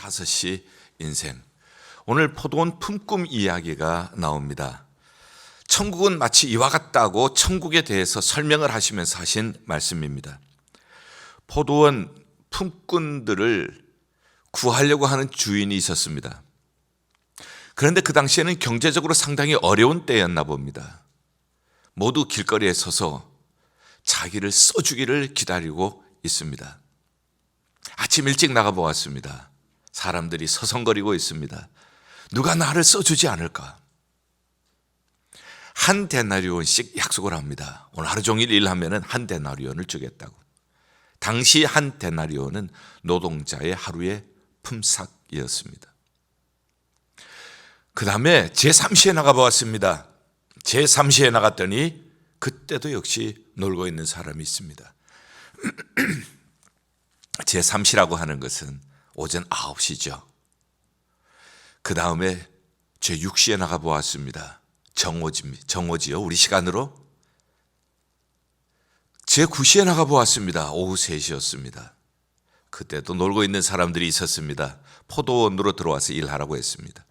5시 인생. 오늘 포도원 품꿈 이야기가 나옵니다. 천국은 마치 이와 같다고 천국에 대해서 설명을 하시면서 하신 말씀입니다. 포도원 품꾼들을 구하려고 하는 주인이 있었습니다. 그런데 그 당시에는 경제적으로 상당히 어려운 때였나 봅니다. 모두 길거리에 서서 자기를 써주기를 기다리고 있습니다. 아침 일찍 나가보았습니다. 사람들이 서성거리고 있습니다. 누가 나를 써주지 않을까? 한 데나리온씩 약속을 합니다. 오늘 하루 종일 일하면 한 데나리온을 주겠다고. 당시 한 데나리온은 노동자의 하루의 품삯이었습니다. 그 다음에 제3시에 나가보았습니다. 제3시에 나갔더니 그때도 역시 놀고 있는 사람이 있습니다. 제3시라고 하는 것은 오전 9시죠. 그 다음에 제6시에 나가보았습니다. 정오지요. 우리 시간으로. 제9시에 나가보았습니다. 오후 3시였습니다. 그때도 놀고 있는 사람들이 있었습니다. 포도원으로 들어와서 일하라고 했습니다.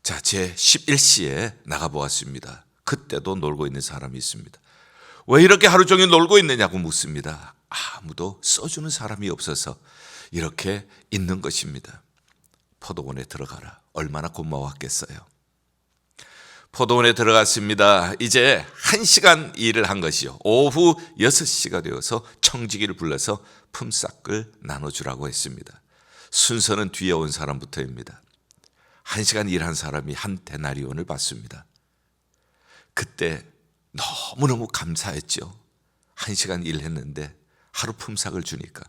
자, 제11시에 나가보았습니다. 그때도 놀고 있는 사람이 있습니다. 왜 이렇게 하루 종일 놀고 있느냐고 묻습니다. 아무도 써주는 사람이 없어서 이렇게 있는 것입니다. 포도원에 들어가라. 얼마나 고마웠겠어요. 포도원에 들어갔습니다. 이제 1시간 일을 한 것이요. 오후 6시가 되어서 청지기를 불러서 품삯을 나눠주라고 했습니다. 순서는 뒤에 온 사람부터입니다. 1시간 일한 사람이 한 데나리온을 받습니다. 그때 너무너무 감사했죠. 1시간 일했는데 하루 품삯을 주니까.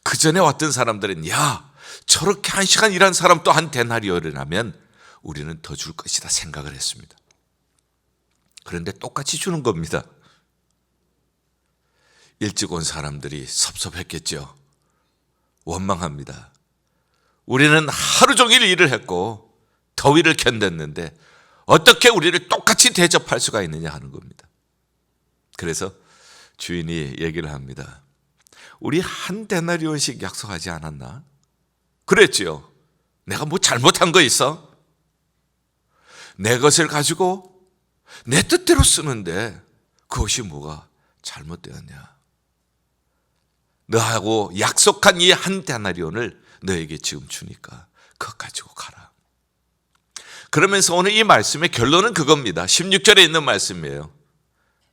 그 전에 왔던 사람들은 야, 저렇게 1시간 일한 사람 또 한 데나리온을 하면 우리는 더 줄 것이다 생각을 했습니다. 그런데 똑같이 주는 겁니다. 일찍 온 사람들이 섭섭했겠죠. 원망합니다. 우리는 하루 종일 일을 했고 더위를 견뎠는데 어떻게 우리를 똑같이 대접할 수가 있느냐 하는 겁니다. 그래서 주인이 얘기를 합니다. 우리 한 데나리온씩 약속하지 않았나? 그랬지요. 내가 뭐 잘못한 거 있어? 내 것을 가지고 내 뜻대로 쓰는데 그것이 뭐가 잘못되었냐? 너하고 약속한 이 한 데나리온을 너에게 지금 주니까 그것 가지고 가라. 그러면서 오늘 이 말씀의 결론은 그겁니다. 16절에 있는 말씀이에요.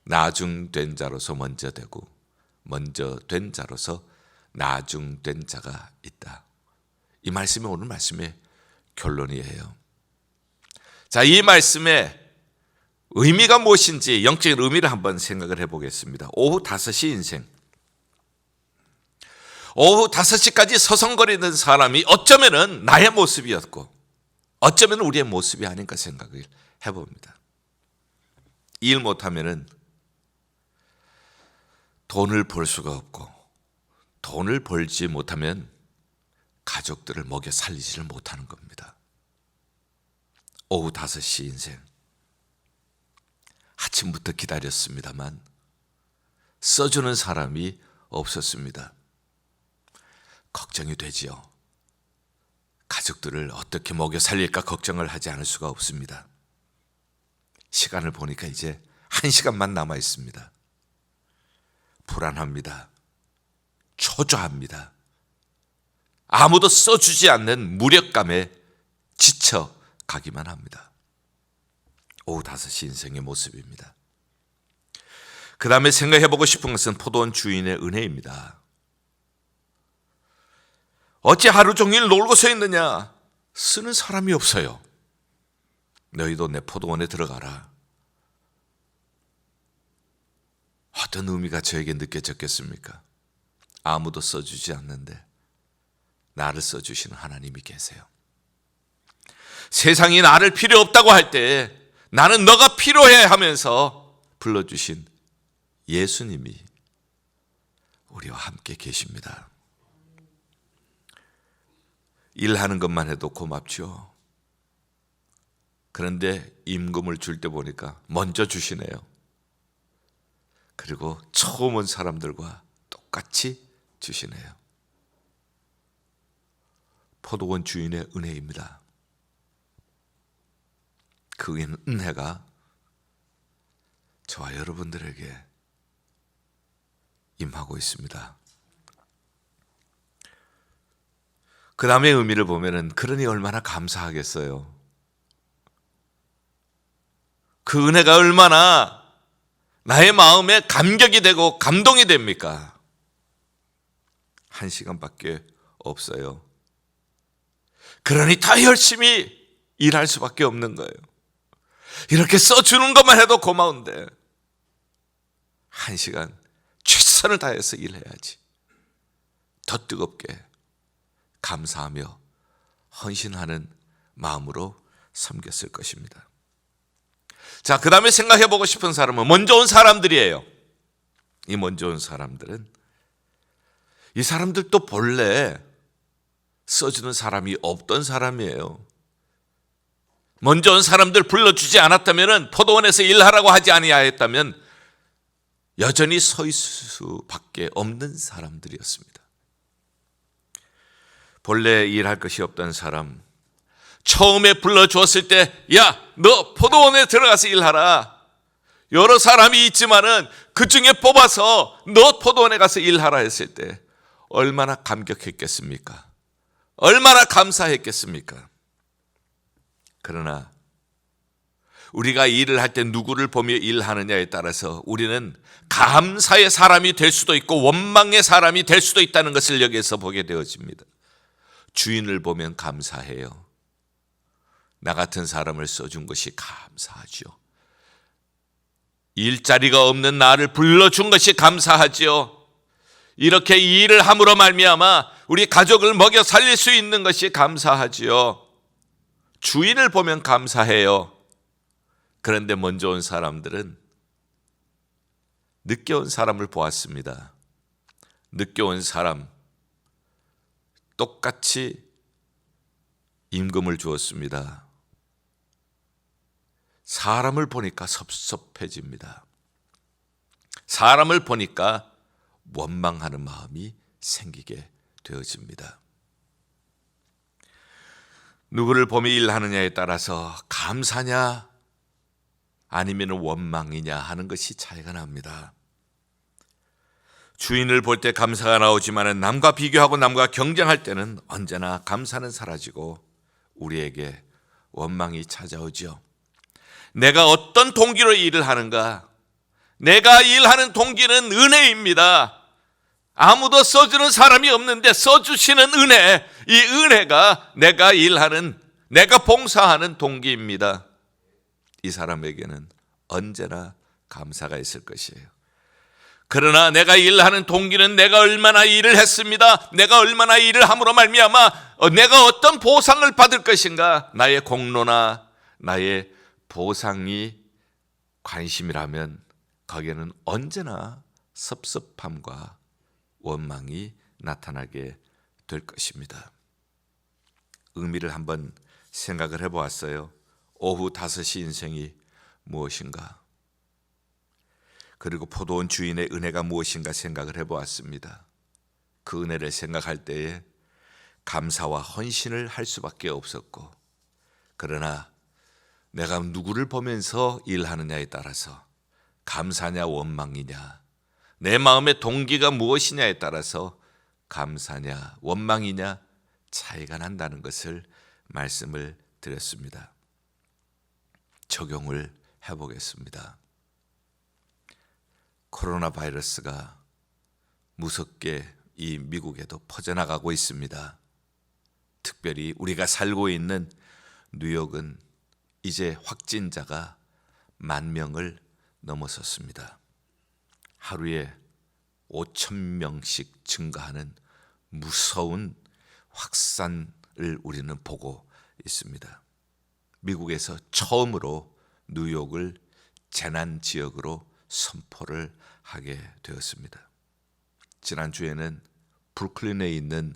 나중된 자로서 먼저 되고 먼저 된 자로서 나중된 자가 있다. 이 말씀이 오늘 말씀의 결론이에요. 자, 이 말씀의 의미가 무엇인지 영적인 의미를 한번 생각을 해보겠습니다. 오후 5시 인생. 오후 5시까지 서성거리는 사람이 어쩌면은 나의 모습이었고 어쩌면 우리의 모습이 아닌가 생각을 해봅니다. 일 못하면은 돈을 벌 수가 없고 돈을 벌지 못하면 가족들을 먹여 살리지를 못하는 겁니다. 오후 5시 인생. 아침부터 기다렸습니다만 써주는 사람이 없었습니다. 걱정이 되지요. 가족들을 어떻게 먹여 살릴까 걱정을 하지 않을 수가 없습니다. 시간을 보니까 이제 1시간만 남아 있습니다. 불안합니다. 초조합니다. 아무도 써주지 않는 무력감에 지쳐가기만 합니다. 오후 5시 인생의 모습입니다. 그 다음에 생각해보고 싶은 것은 포도원 주인의 은혜입니다. 어찌 하루 종일 놀고 서 있느냐? 쓰는 사람이 없어요. 너희도 내 포도원에 들어가라. 어떤 의미가 저에게 느껴졌겠습니까? 아무도 써주지 않는데 나를 써주시는 하나님이 계세요. 세상이 나를 필요 없다고 할 때 나는 너가 필요해 하면서 불러주신 예수님이 우리와 함께 계십니다. 일하는 것만 해도 고맙죠. 그런데 임금을 줄 때 보니까 먼저 주시네요. 그리고 처음 온 사람들과 똑같이 주시네요. 포도원 주인의 은혜입니다. 그 은혜가 저와 여러분들에게 임하고 있습니다. 그 다음의 의미를 보면은 그러니 얼마나 감사하겠어요. 그 은혜가 얼마나 나의 마음에 감격이 되고 감동이 됩니까? 1시간밖에 없어요. 그러니 더 열심히 일할 수밖에 없는 거예요. 이렇게 써주는 것만 해도 고마운데 1시간 최선을 다해서 일해야지. 더 뜨겁게 감사하며 헌신하는 마음으로 섬겼을 것입니다. 자, 그 다음에 생각해 보고 싶은 사람은 먼저 온 사람들이에요. 이 먼저 온 사람들은 이 사람들도 본래 써주는 사람이 없던 사람이에요. 먼저 온 사람들 불러주지 않았다면, 포도원에서 일하라고 하지 아니하였다면 여전히 서 있을 수밖에 없는 사람들이었습니다. 본래 일할 것이 없던 사람, 처음에 불러주었을 때 야, 너 포도원에 들어가서 일하라. 여러 사람이 있지만은 그 중에 뽑아서 너 포도원에 가서 일하라 했을 때 얼마나 감격했겠습니까? 얼마나 감사했겠습니까? 그러나 우리가 일을 할 때 누구를 보며 일하느냐에 따라서 우리는 감사의 사람이 될 수도 있고 원망의 사람이 될 수도 있다는 것을 여기에서 보게 되어집니다. 주인을 보면 감사해요. 나 같은 사람을 써준 것이 감사하죠. 일자리가 없는 나를 불러준 것이 감사하죠. 이렇게 일을 함으로 말미암아 우리 가족을 먹여 살릴 수 있는 것이 감사하지요. 주인을 보면 감사해요. 그런데 먼저 온 사람들은 늦게 온 사람을 보았습니다. 늦게 온 사람 똑같이 임금을 주었습니다. 사람을 보니까 섭섭해집니다. 사람을 보니까 원망하는 마음이 생기게 되어집니다. 누구를 보며 일하느냐에 따라서 감사냐 아니면 원망이냐 하는 것이 차이가 납니다. 주인을 볼 때 감사가 나오지만 남과 비교하고 남과 경쟁할 때는 언제나 감사는 사라지고 우리에게 원망이 찾아오죠. 내가 어떤 동기로 일을 하는가? 내가 일하는 동기는 은혜입니다. 아무도 써주는 사람이 없는데 써주시는 은혜, 이 은혜가 내가 일하는, 내가 봉사하는 동기입니다. 이 사람에게는 언제나 감사가 있을 것이에요. 그러나 내가 일하는 동기는 내가 얼마나 일을 했습니다. 내가 얼마나 일을 함으로 말미암아 내가 어떤 보상을 받을 것인가. 나의 공로나 나의 보상이 관심이라면 거기에는 언제나 섭섭함과 원망이 나타나게 될 것입니다. 의미를 한번 생각을 해보았어요. 오후 5시 인생이 무엇인가? 그리고 포도원 주인의 은혜가 무엇인가 생각을 해보았습니다. 그 은혜를 생각할 때에 감사와 헌신을 할 수밖에 없었고, 그러나 내가 누구를 보면서 일하느냐에 따라서 감사냐 원망이냐, 내 마음의 동기가 무엇이냐에 따라서 감사냐 원망이냐 차이가 난다는 것을 말씀을 드렸습니다. 적용을 해보겠습니다. 코로나 바이러스가 무섭게 이 미국에도 퍼져나가고 있습니다. 특별히 우리가 살고 있는 뉴욕은 이제 확진자가 10,000명을 넘어섰습니다. 하루에 5,000명씩 증가하는 무서운 확산을 우리는 보고 있습니다. 미국에서 처음으로 뉴욕을 재난지역으로 선포를 하게 되었습니다. 지난주에는 브루클린에 있는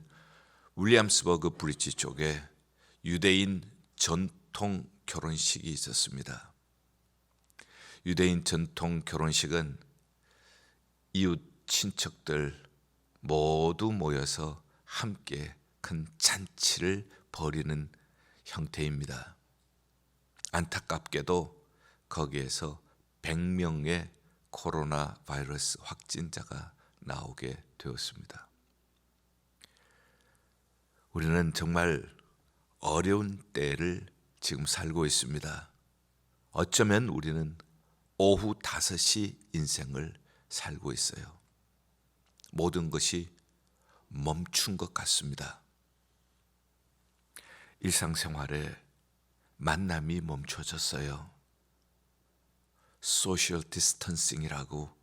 윌리엄스버그 브리지 쪽에 유대인 전통 결혼식이 있었습니다. 유대인 전통 결혼식은 이웃 친척들 모두 모여서 함께 큰 잔치를 벌이는 형태입니다. 안타깝게도 거기에서 100명의 코로나 바이러스 확진자가 나오게 되었습니다. 우리는 정말 어려운 때를 지금 살고 있습니다. 어쩌면 우리는 오후 5시 인생을 살고 있어요. 모든 것이 멈춘 것 같습니다. 일상생활에 만남이 멈춰졌어요. 소셜 디스턴싱이라고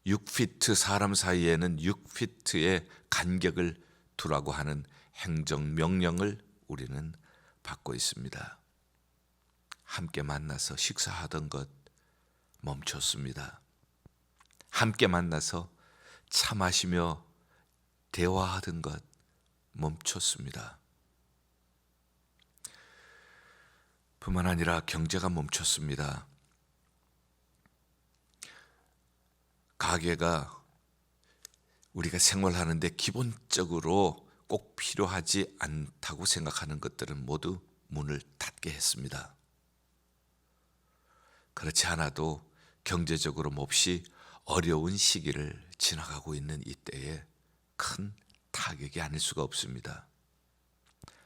6피트, 사람 사이에는 6피트의 간격을 두라고 하는 행정명령을 우리는 받고 있습니다. 함께 만나서 식사하던 것 멈췄습니다. 함께 만나서 차 마시며 대화하던 것 멈췄습니다. 뿐만 아니라 경제가 멈췄습니다. 가게가 우리가 생활하는데 기본적으로 꼭 필요하지 않다고 생각하는 것들은 모두 문을 닫게 했습니다. 그렇지 않아도 경제적으로 몹시 어려운 시기를 지나가고 있는 이때에 큰 타격이 아닐 수가 없습니다.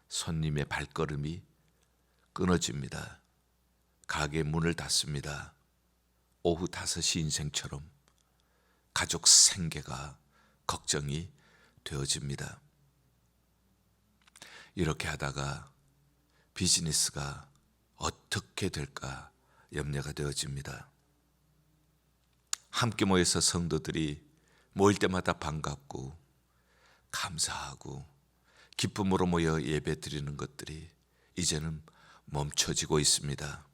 손님의 발걸음이 끊어집니다. 가게 문을 닫습니다. 오후 5시 인생처럼 가족 생계가 걱정이 되어집니다. 이렇게 하다가 비즈니스가 어떻게 될까 염려가 되어집니다. 함께 모여서 성도들이 모일 때마다 반갑고 감사하고 기쁨으로 모여 예배 드리는 것들이 이제는 멈춰지고 있습니다.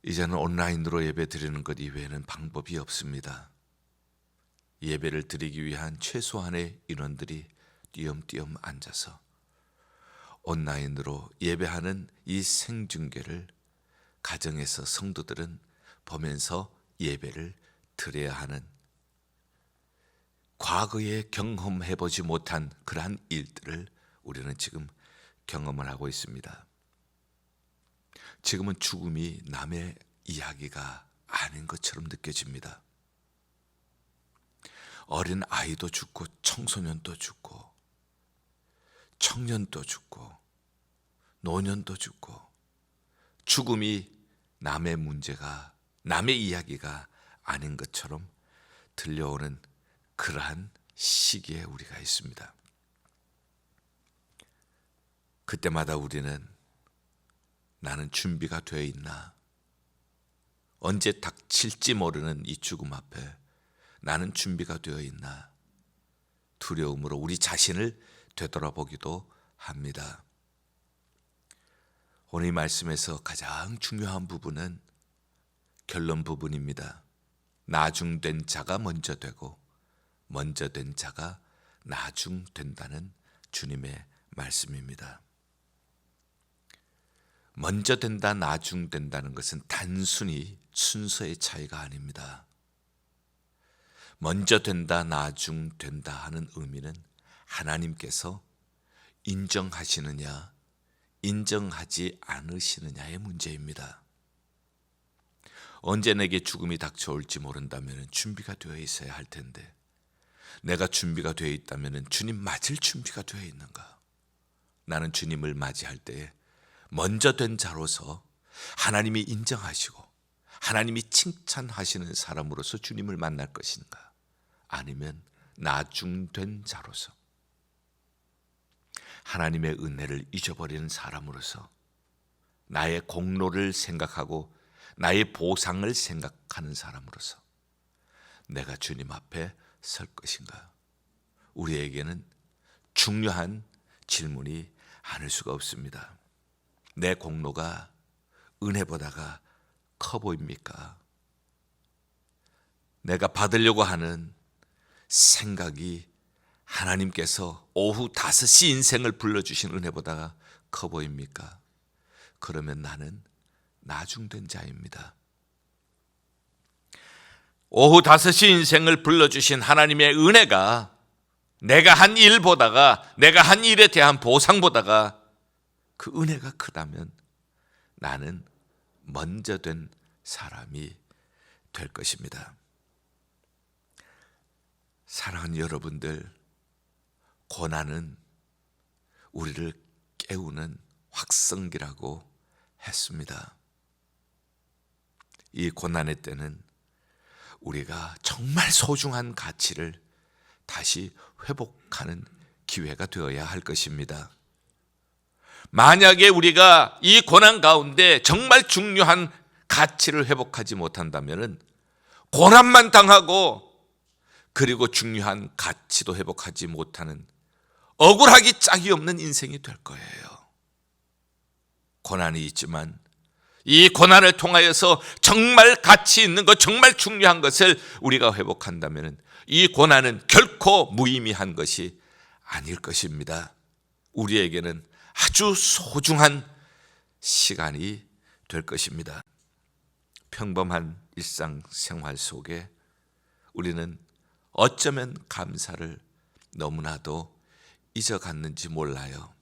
이제는 온라인으로 예배 드리는 것 이외에는 방법이 없습니다. 예배를 드리기 위한 최소한의 인원들이 띄엄띄엄 앉아서 온라인으로 예배하는 이 생중계를 가정에서 성도들은 보면서 예배를 드려야 하는, 과거에 경험해보지 못한 그러한 일들을 우리는 지금 경험을 하고 있습니다. 지금은 죽음이 남의 이야기가 아닌 것처럼 느껴집니다. 어린 아이도 죽고 청소년도 죽고 청년도 죽고 노년도 죽고, 죽음이 남의 문제가, 남의 이야기가 아닌 것처럼 들려오는 그러한 시기에 우리가 있습니다. 그때마다 우리는 나는 준비가 되어 있나? 언제 닥칠지 모르는 이 죽음 앞에 나는 준비가 되어 있나? 두려움으로 우리 자신을 되돌아보기도 합니다. 오늘 이 말씀에서 가장 중요한 부분은 결론 부분입니다. 나중된 자가 먼저 되고 먼저 된 자가 나중된다는 주님의 말씀입니다. 먼저 된다, 나중된다는 것은 단순히 순서의 차이가 아닙니다. 먼저 된다, 나중된다 하는 의미는 하나님께서 인정하시느냐, 인정하지 않으시느냐의 문제입니다. 언제 내게 죽음이 닥쳐올지 모른다면 준비가 되어 있어야 할 텐데, 내가 준비가 되어 있다면 주님 맞을 준비가 되어 있는가? 나는 주님을 맞이할 때에 먼저 된 자로서 하나님이 인정하시고 하나님이 칭찬하시는 사람으로서 주님을 만날 것인가? 아니면 나중된 자로서 하나님의 은혜를 잊어버리는 사람으로서 나의 공로를 생각하고 나의 보상을 생각하는 사람으로서 내가 주님 앞에 설 것인가? 우리에게는 중요한 질문이 아닐 수가 없습니다. 내 공로가 은혜보다가 커 보입니까? 내가 받으려고 하는 생각이 하나님께서 오후 5시 인생을 불러주신 은혜보다가 커 보입니까? 그러면 나는 나중된 자입니다. 오후 5시 인생을 불러주신 하나님의 은혜가 내가 한 일보다가, 내가 한 일에 대한 보상보다가 그 은혜가 크다면 나는 먼저 된 사람이 될 것입니다. 사랑하는 여러분들, 고난은 우리를 깨우는 확성기라고 했습니다. 이 고난의 때는 우리가 정말 소중한 가치를 다시 회복하는 기회가 되어야 할 것입니다. 만약에 우리가 이 고난 가운데 정말 중요한 가치를 회복하지 못한다면 고난만 당하고 그리고 중요한 가치도 회복하지 못하는 억울하기 짝이 없는 인생이 될 거예요. 고난이 있지만 이 고난을 통하여서 정말 가치 있는 것, 정말 중요한 것을 우리가 회복한다면 이 고난은 결코 무의미한 것이 아닐 것입니다. 우리에게는 아주 소중한 시간이 될 것입니다. 평범한 일상생활 속에 우리는 어쩌면 감사를 너무나도 잊어갔는지 몰라요.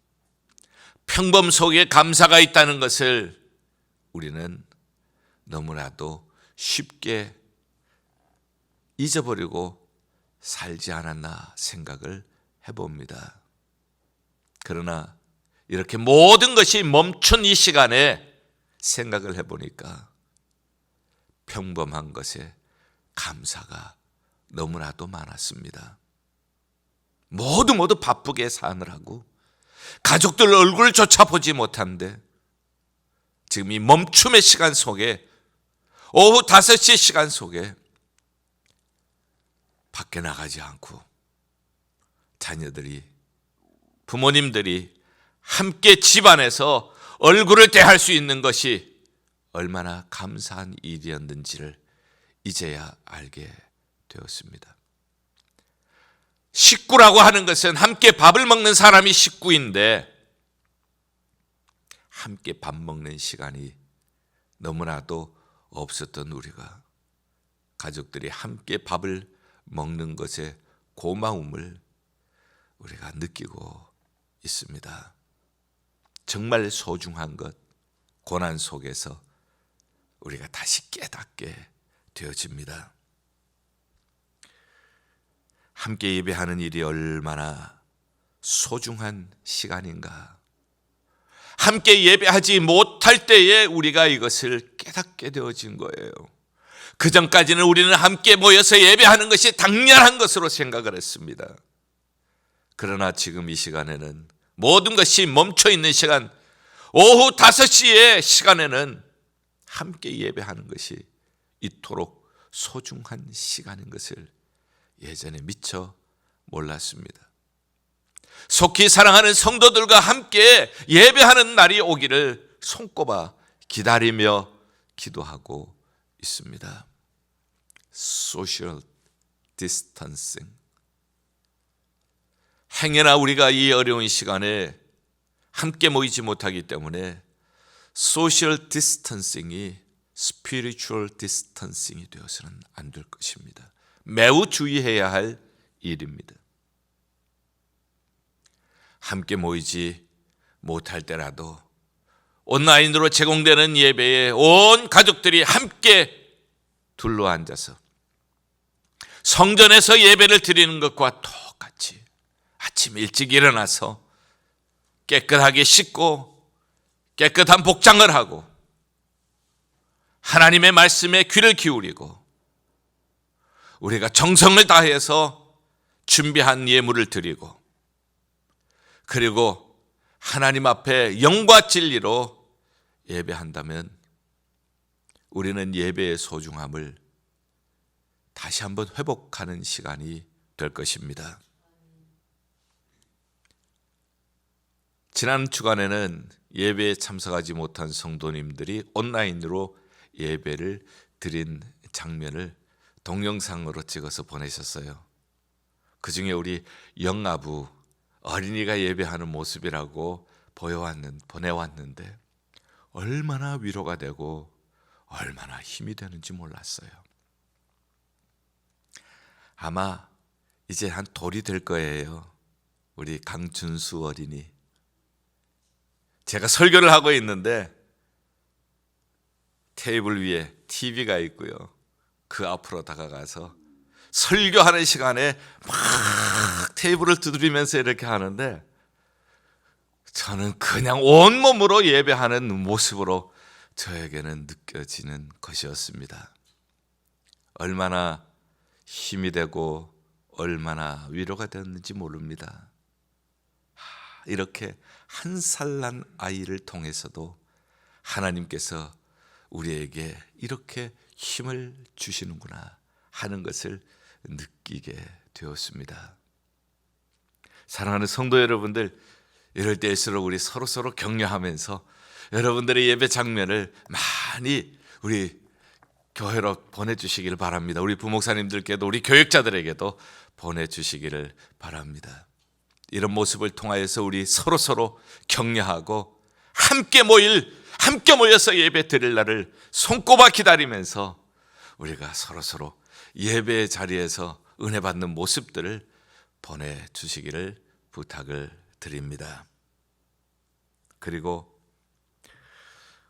평범 속에 감사가 있다는 것을 우리는 너무나도 쉽게 잊어버리고 살지 않았나 생각을 해봅니다. 그러나 이렇게 모든 것이 멈춘 이 시간에 생각을 해보니까 평범한 것에 감사가 너무나도 많았습니다. 모두 바쁘게 사느라고 가족들 얼굴조차 보지 못하는데 지금 이 멈춤의 시간 속에 오후 5시 시간 속에 밖에 나가지 않고 자녀들이, 부모님들이 함께 집안에서 얼굴을 대할 수 있는 것이 얼마나 감사한 일이었는지를 이제야 알게 되었습니다. 식구라고 하는 것은 함께 밥을 먹는 사람이 식구인데 함께 밥 먹는 시간이 너무나도 없었던 우리가 가족들이 함께 밥을 먹는 것의 고마움을 우리가 느끼고 있습니다. 정말 소중한 것, 고난 속에서 우리가 다시 깨닫게 되어집니다. 함께 예배하는 일이 얼마나 소중한 시간인가. 함께 예배하지 못할 때에 우리가 이것을 깨닫게 되어진 거예요. 그 전까지는 우리는 함께 모여서 예배하는 것이 당연한 것으로 생각을 했습니다. 그러나 지금 이 시간에는 모든 것이 멈춰 있는 시간, 오후 5시의 시간에는 함께 예배하는 것이 이토록 소중한 시간인 것을 예전에 미처 몰랐습니다. 속히 사랑하는 성도들과 함께 예배하는 날이 오기를 손꼽아 기다리며 기도하고 있습니다. 소셜 디스턴싱. 행여나 우리가 이 어려운 시간에 함께 모이지 못하기 때문에 소셜 디스턴싱이 스피리추얼 디스턴싱이 되어서는 안 될 것입니다. 매우 주의해야 할 일입니다. 함께 모이지 못할 때라도 온라인으로 제공되는 예배에 온 가족들이 함께 둘러앉아서 성전에서 예배를 드리는 것과 똑같이 아침 일찍 일어나서 깨끗하게 씻고 깨끗한 복장을 하고 하나님의 말씀에 귀를 기울이고 우리가 정성을 다해서 준비한 예물을 드리고 그리고 하나님 앞에 영과 진리로 예배한다면 우리는 예배의 소중함을 다시 한번 회복하는 시간이 될 것입니다. 지난 주간에는 예배에 참석하지 못한 성도님들이 온라인으로 예배를 드린 장면을 동영상으로 찍어서 보내셨어요. 그중에 우리 영아부 어린이가 예배하는 모습이라고 보내왔는데 얼마나 위로가 되고 얼마나 힘이 되는지 몰랐어요. 아마 이제 한 돌이 될 거예요. 우리 강준수 어린이. 제가 설교를 하고 있는데 테이블 위에 TV가 있고요. 그 앞으로 다가가서 설교하는 시간에 막 테이블을 두드리면서 이렇게 하는데 저는 그냥 온몸으로 예배하는 모습으로 저에게는 느껴지는 것이었습니다. 얼마나 힘이 되고 얼마나 위로가 되었는지 모릅니다. 이렇게 한 살 난 아이를 통해서도 하나님께서 우리에게 이렇게 힘을 주시는구나 하는 것을 느끼게 되었습니다. 사랑하는 성도 여러분들, 이럴 때일수록 우리 서로 격려하면서 여러분들의 예배 장면을 많이 우리 교회로 보내주시기를 바랍니다. 우리 부목사님들께도 우리 교육자들에게도 보내주시기를 바랍니다. 이런 모습을 통하여서 우리 서로 격려하고 함께 모여서 예배 드릴 날을 손꼽아 기다리면서 우리가 서로 예배 자리에서 은혜 받는 모습들을 보내주시기를 부탁을 드립니다. 그리고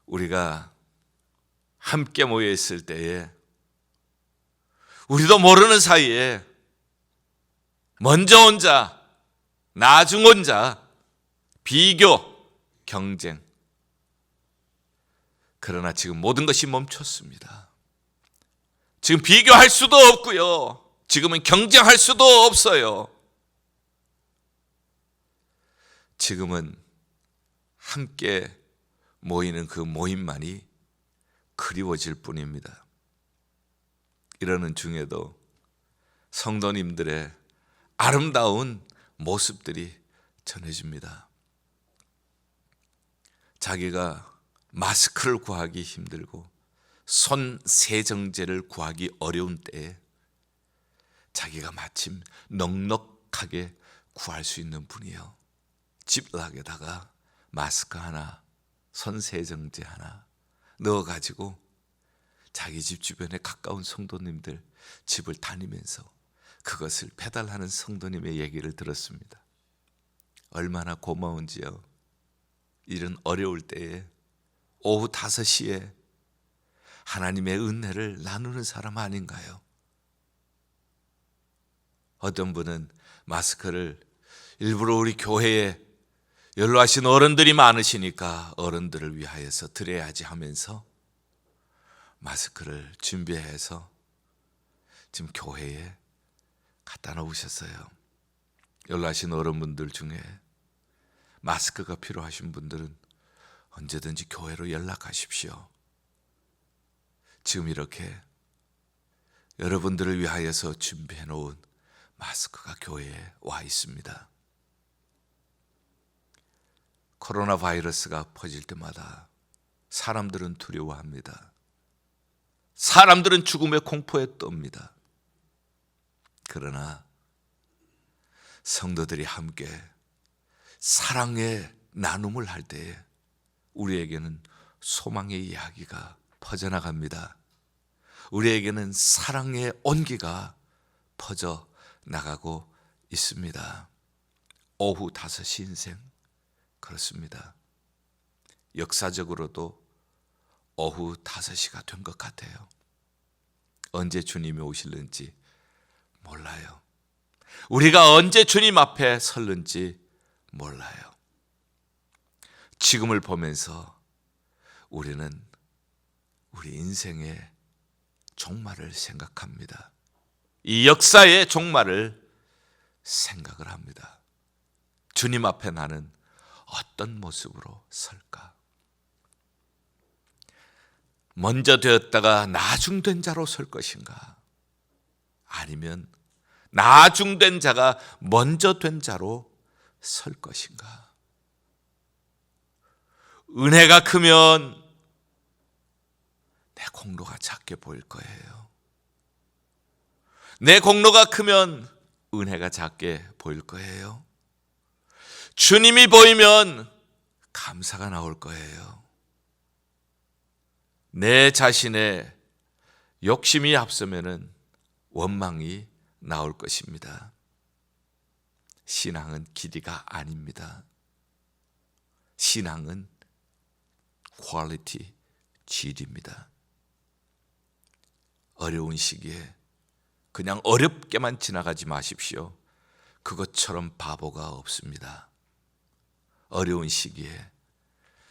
우리가 함께 모여 있을 때에 우리도 모르는 사이에 먼저 온 자, 나중 온 자, 비교, 경쟁. 그러나 지금 모든 것이 멈췄습니다. 지금 비교할 수도 없고요. 지금은 경쟁할 수도 없어요. 지금은 함께 모이는 그 모임만이 그리워질 뿐입니다. 이러는 중에도 성도님들의 아름다운 모습들이 전해집니다. 자기가 마스크를 구하기 힘들고 손 세정제를 구하기 어려운 때에 자기가 마침 넉넉하게 구할 수 있는 분이요, 집락에다가 마스크 하나, 손 세정제 하나 넣어가지고 자기 집 주변에 가까운 성도님들 집을 다니면서 그것을 배달하는 성도님의 얘기를 들었습니다. 얼마나 고마운지요. 이런 어려울 때에 오후 5시에 하나님의 은혜를 나누는 사람 아닌가요? 어떤 분은 마스크를 일부러 우리 교회에 연로하신 어른들이 많으시니까 어른들을 위하여서 드려야지 하면서 마스크를 준비해서 지금 교회에 갖다 놓으셨어요. 연로하신 어른분들 중에 마스크가 필요하신 분들은 언제든지 교회로 연락하십시오. 지금 이렇게 여러분들을 위하여서 준비해 놓은 마스크가 교회에 와 있습니다. 코로나 바이러스가 퍼질 때마다 사람들은 두려워합니다. 사람들은 죽음의 공포에 떱니다. 그러나 성도들이 함께 사랑의 나눔을 할 때에 우리에게는 소망의 이야기가 퍼져나갑니다. 우리에게는 사랑의 온기가 퍼져나가고 있습니다. 오후 5시 인생, 그렇습니다. 역사적으로도 오후 5시가 된 것 같아요. 언제 주님이 오실는지 몰라요. 우리가 언제 주님 앞에 설는지 몰라요. 지금을 보면서 우리는 우리 인생의 종말을 생각합니다. 이 역사의 종말을 생각을 합니다. 주님 앞에 나는 어떤 모습으로 설까? 먼저 되었다가 나중된 자로 설 것인가? 아니면 나중된 자가 먼저 된 자로 설 것인가? 은혜가 크면 내 공로가 작게 보일 거예요. 내 공로가 크면 은혜가 작게 보일 거예요. 주님이 보이면 감사가 나올 거예요. 내 자신의 욕심이 앞서면은 원망이 나올 것입니다. 신앙은 길이가 아닙니다. 신앙은 퀄리티, 질입니다. 어려운 시기에 그냥 어렵게만 지나가지 마십시오. 그것처럼 바보가 없습니다. 어려운 시기에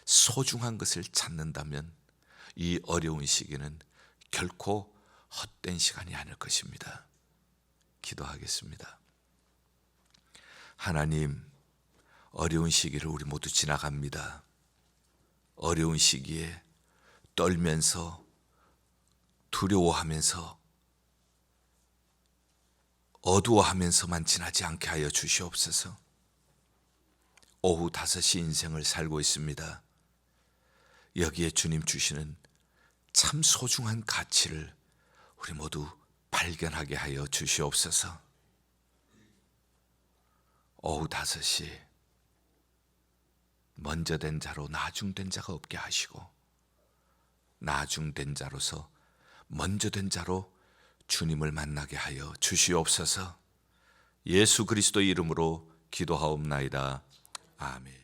소중한 것을 찾는다면 이 어려운 시기는 결코 헛된 시간이 아닐 것입니다. 기도하겠습니다. 하나님, 어려운 시기를 우리 모두 지나갑니다. 어려운 시기에 떨면서 두려워하면서 어두워하면서만 지나지 않게 하여 주시옵소서. 오후 5시 인생을 살고 있습니다. 여기에 주님 주시는 참 소중한 가치를 우리 모두 발견하게 하여 주시옵소서. 오후 5시 먼저 된 자로 나중된 자가 없게 하시고 나중된 자로서 먼저 된 자로 주님을 만나게 하여 주시옵소서. 예수 그리스도의 이름으로 기도하옵나이다. 아멘.